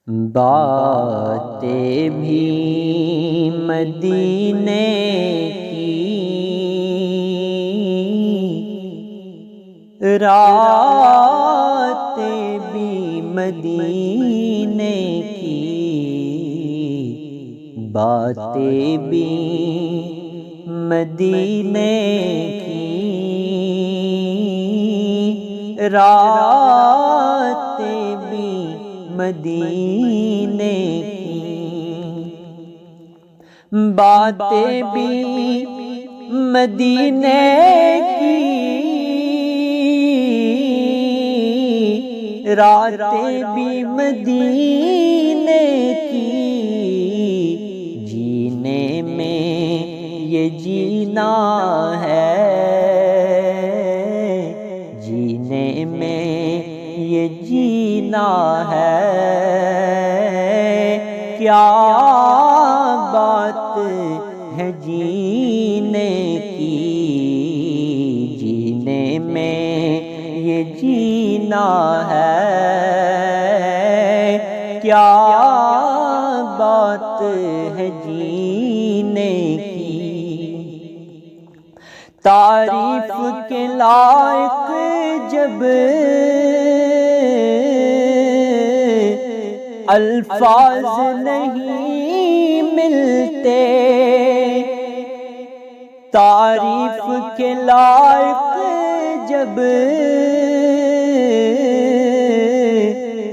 باتیں بھی مدینے کی، راتیں بھی مدینے کی، باتیں بھی مدینے کی، راتیں بھی مدینے کی، باتیں بھی مدینے کی، راتیں بھی مدینے کی، جینے میں یہ جینا ہے، جینے میں یہ جینا ہے، کیا بات ہے جینے کی، جینے میں یہ جینا ہے، کیا بات ہے جینے کی، تعریف کے لائق جب الفاظ نہیں ملتے، تعریف کے لائق جب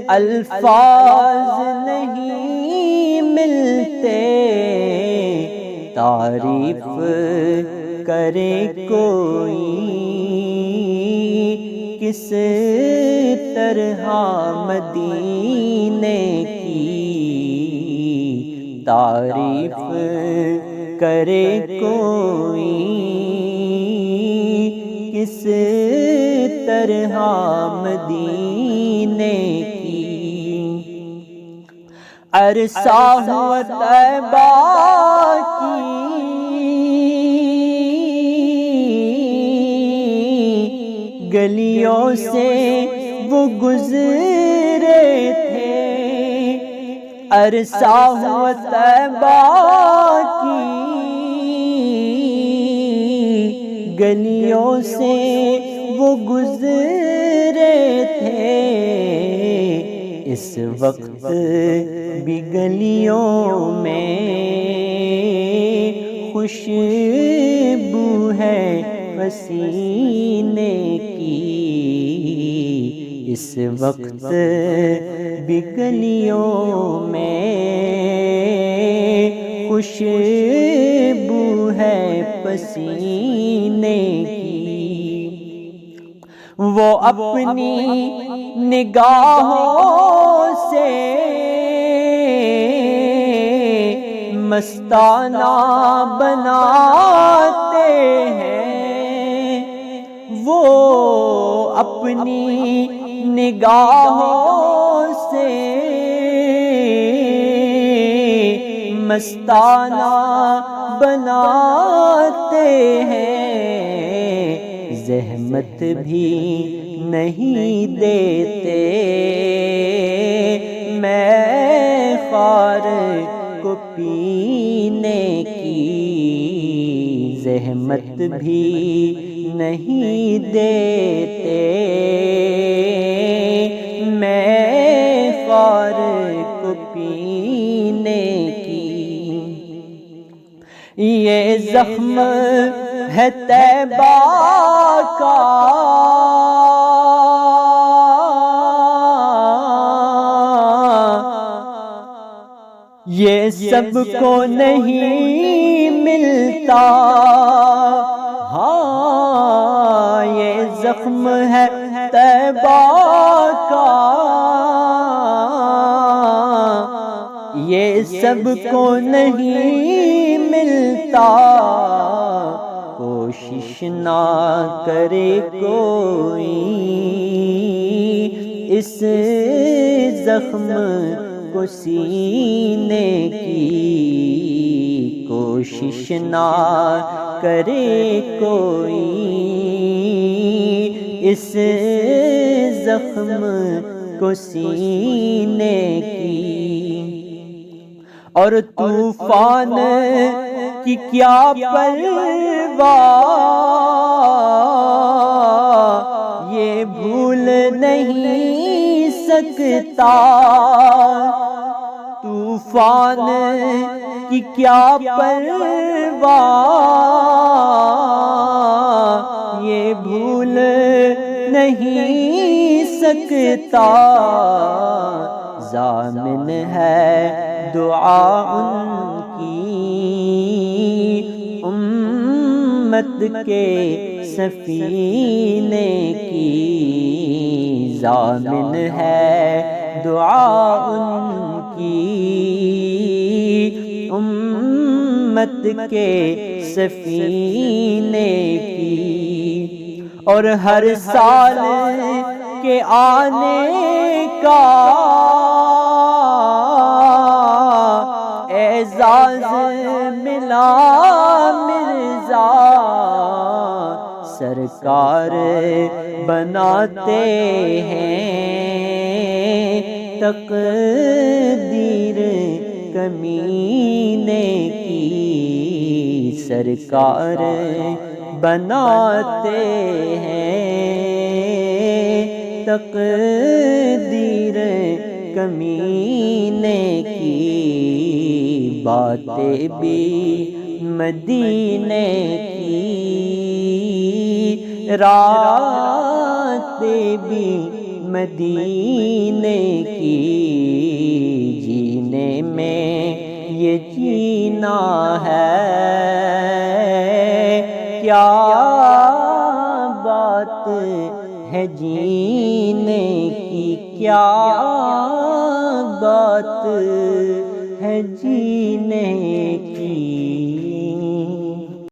الفاظ نہیں ملتے، تعریف کرے کوئی کس طرح مدینے کی، تعریف کرے کوئی کس طرح مدینے کی، عرصہ ہوا طیبہ کی گلیوں سے وہ گزرے تھے، عرصہ ہوا طیبہ کی گلیوں سے وہ گزرے تھے، اس وقت بھی گلیوں میں خوشبو ہے پسینے کی، اس وقت بھی گلیوں میں خوشبو ہے پسینے کی، وہ اپنی نگاہوں سے مستانہ بناتے ہیں، وہ اپنی نگاہوں سے مستانہ بناتے ہیں، زحمت بھی نہیں دیتے میں خار کو پینے کی، زحمت بھی نہیں دیتے میں خار کو پینے کی، یہ زخم ہے طیبہ کا یہ سب کو نہیں ملتا، ہاں یہ زخم ہے طیبہ کا یہ سب کو نہیں ملتا، کوشش نہ کرے کوئی اس زخم کو سینے کی، کوشش نہ کرے کوئی اس زخم کو سینے کی اور طوفان کی کیا پرواہ، یہ بھول نہیں سکتا، طوفان کی کیا پرواہ، یہ بھول نہیں سکتا، ضامن ہے دعا ان کی امت کے سفینے کی، ضامن ہے دعا ان کی امت کے سفینے کی، اور ہر سال کے آنے کا اعزاز ملا مرزا، سرکار بناتے ہیں تقدیر کمینے کی، سرکار بناتے ہیں تقدیر کمینے کی، باتیں بھی مدینے کی، راتیں بھی مدینے کی، جینے میں یہ جینا ہے، کیا بات ہے جینے کی، کیا بات ہے جینے کی۔